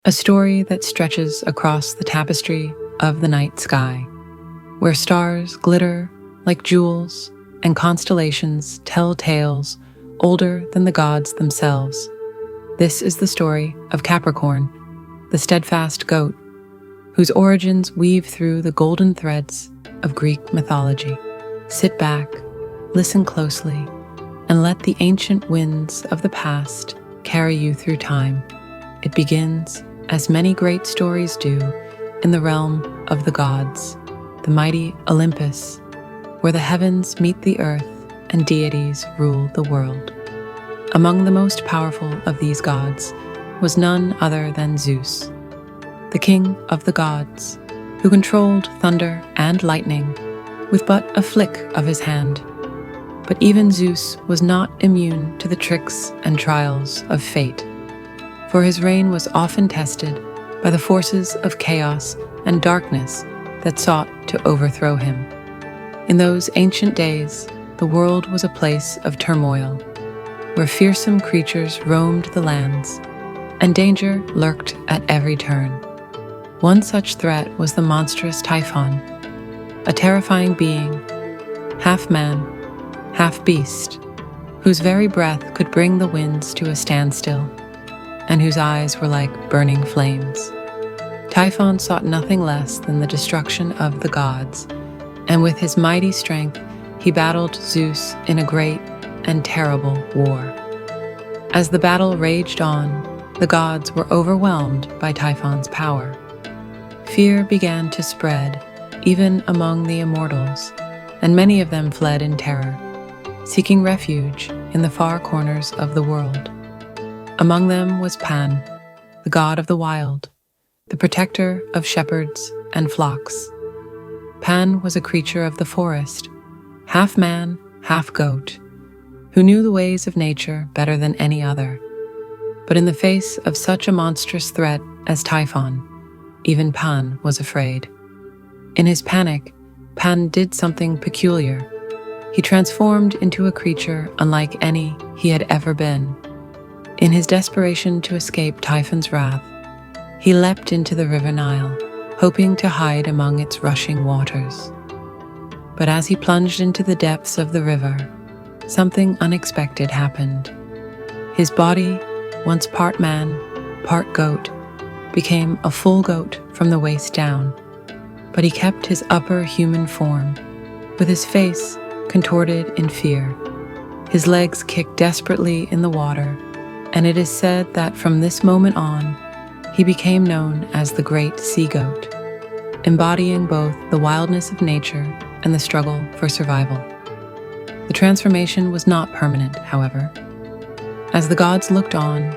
a story that stretches across the tapestry of the night sky, where stars glitter like jewels and constellations tell tales older than the gods themselves. This is the story of Capricorn, the steadfast goat, whose origins weave through the golden threads of Greek mythology. Sit back, listen closely, and let the ancient winds of the past carry you through time. It begins, as many great stories do, in the realm of the gods, the mighty Olympus, where the heavens meet the earth and deities rule the world. Among the most powerful of these gods was none other than Zeus, the king of the gods, who controlled thunder and lightning with but a flick of his hand. But even Zeus was not immune to the tricks and trials of fate, for his reign was often tested by the forces of chaos and darkness that sought to overthrow him. In those ancient days, the world was a place of turmoil, where fearsome creatures roamed the lands, and danger lurked at every turn. One such threat was the monstrous Typhon, a terrifying being, half man, half beast, whose very breath could bring the winds to a standstill, and whose eyes were like burning flames. Typhon sought nothing less than the destruction of the gods, and with his mighty strength he battled Zeus in a great and terrible war. As the battle raged on, the gods were overwhelmed by Typhon's power. Fear began to spread, even among the immortals, and many of them fled in terror, seeking refuge in the far corners of the world. Among them was Pan, the god of the wild, the protector of shepherds and flocks. Pan was a creature of the forest, half man, half goat, who knew the ways of nature better than any other. But in the face of such a monstrous threat as Typhon, even Pan was afraid. In his panic, Pan did something peculiar. He transformed into a creature unlike any he had ever been. In his desperation to escape Typhon's wrath, he leapt into the river Nile, hoping to hide among its rushing waters. But as he plunged into the depths of the river, something unexpected happened. His body, once part man, part goat, became a full goat from the waist down, but he kept his upper human form, with his face contorted in fear. His legs kicked desperately in the water, and it is said that from this moment on, he became known as the Great Sea Goat, embodying both the wildness of nature and the struggle for survival. The transformation was not permanent, however. As the gods looked on,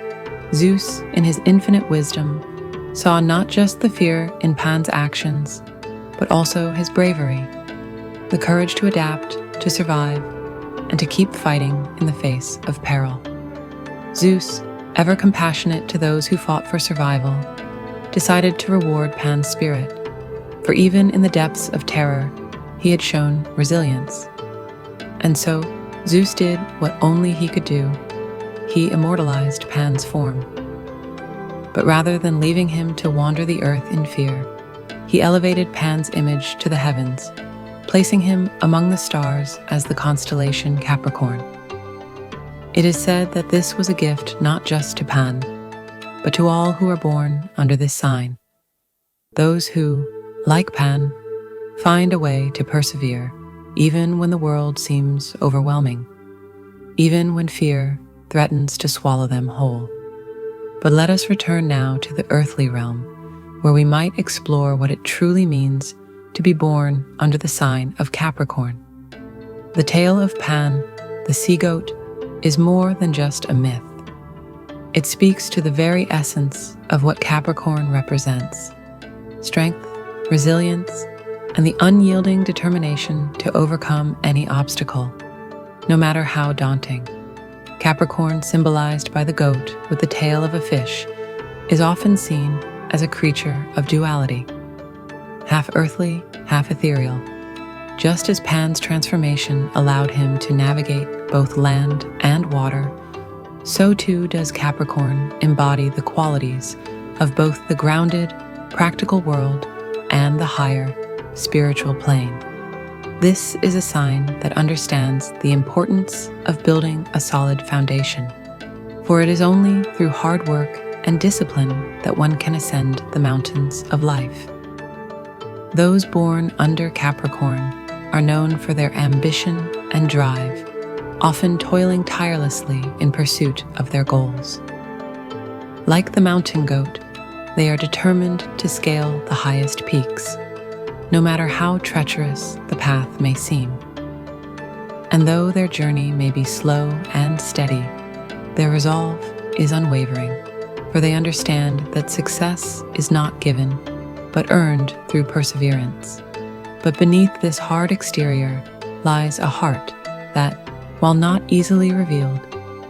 Zeus, in his infinite wisdom, saw not just the fear in Pan's actions, but also his bravery, the courage to adapt, to survive, and to keep fighting in the face of peril. Zeus, ever compassionate to those who fought for survival, decided to reward Pan's spirit, for even in the depths of terror, he had shown resilience. And so, Zeus did what only he could do. He immortalized Pan's form. But rather than leaving him to wander the earth in fear, he elevated Pan's image to the heavens, placing him among the stars as the constellation Capricorn. It is said that this was a gift not just to Pan, but to all who are born under this sign, those who, like Pan, find a way to persevere even when the world seems overwhelming, even when fear threatens to swallow them whole. But let us return now to the earthly realm, where we might explore what it truly means to be born under the sign of Capricorn. The tale of Pan, the sea goat, is more than just a myth. It speaks to the very essence of what Capricorn represents: strength, resilience, and the unyielding determination to overcome any obstacle, no matter how daunting. Capricorn, symbolized by the goat with the tail of a fish, is often seen as a creature of duality, half earthly, half ethereal. Just as Pan's transformation allowed him to navigate both land and water, so too does Capricorn embody the qualities of both the grounded, practical world and the higher, spiritual plane. This is a sign that understands the importance of building a solid foundation, for it is only through hard work and discipline that one can ascend the mountains of life. Those born under Capricorn are known for their ambition and drive, often toiling tirelessly in pursuit of their goals. Like the mountain goat, they are determined to scale the highest peaks, no matter how treacherous the path may seem. And though their journey may be slow and steady, their resolve is unwavering, for they understand that success is not given, but earned through perseverance. But beneath this hard exterior lies a heart that, while not easily revealed,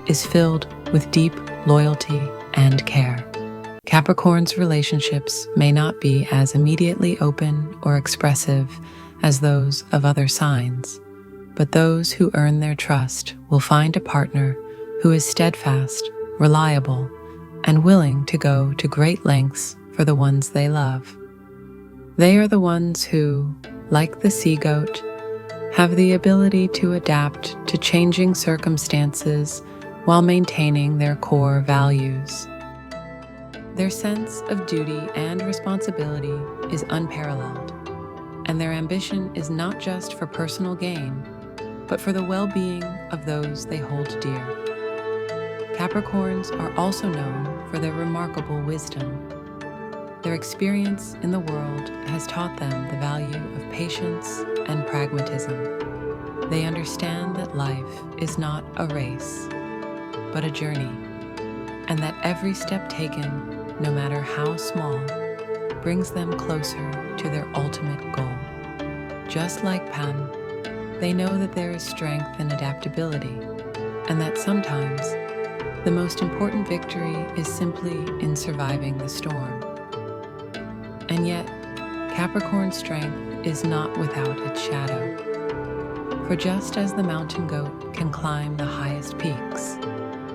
is filled with deep loyalty and care. Capricorn's relationships may not be as immediately open or expressive as those of other signs, but those who earn their trust will find a partner who is steadfast, reliable, and willing to go to great lengths for the ones they love. They are the ones who, like the sea goat, have the ability to adapt to changing circumstances while maintaining their core values. Their sense of duty and responsibility is unparalleled, and their ambition is not just for personal gain, but for the well-being of those they hold dear. Capricorns are also known for their remarkable wisdom. Their experience in the world has taught them the value of patience and pragmatism. They understand that life is not a race, but a journey, and that every step taken, no matter how small, brings them closer to their ultimate goal. Just like Pan, they know that there is strength in adaptability, and that sometimes the most important victory is simply in surviving the storm. And yet, Capricorn's strength is not without its shadow. For just as the mountain goat can climb the highest peaks,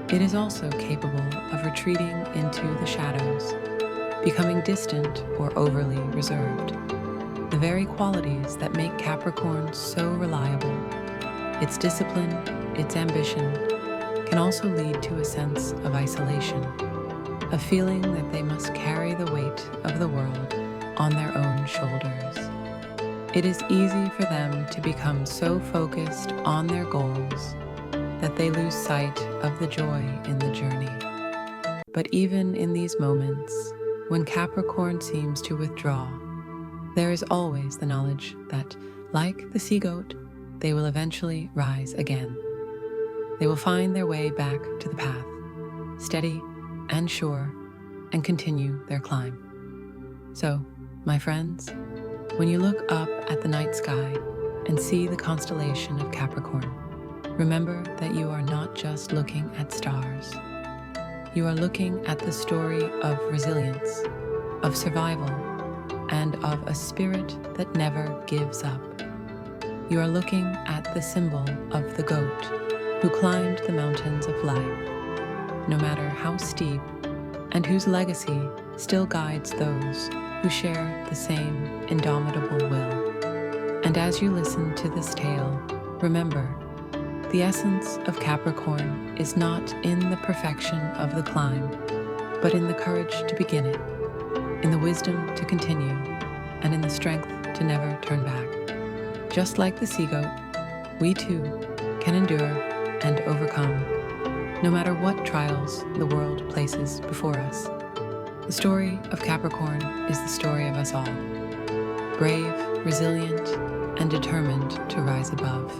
it is also capable of retreating into the shadows, becoming distant or overly reserved. The very qualities that make Capricorn so reliable, its discipline, its ambition, can also lead to a sense of isolation, a feeling that they must carry the weight of the world on their own shoulders. It is easy for them to become so focused on their goals that they lose sight of the joy in the journey. But even in these moments, when Capricorn seems to withdraw, there is always the knowledge that, like the sea goat, they will eventually rise again. They will find their way back to the path, steady and sure, and continue their climb. So, my friends, when you look up at the night sky and see the constellation of Capricorn, remember that you are not just looking at stars. You are looking at the story of resilience, of survival, and of a spirit that never gives up. You are looking at the symbol of the goat who climbed the mountains of life, no matter how steep, and whose legacy still guides those who share the same indomitable will. And as you listen to this tale, remember, the essence of Capricorn is not in the perfection of the climb, but in the courage to begin it, in the wisdom to continue, and in the strength to never turn back. Just like the sea goat, we too can endure and overcome, no matter what trials the world places before us. The story of Capricorn is the story of us all, brave, resilient, and determined to rise above.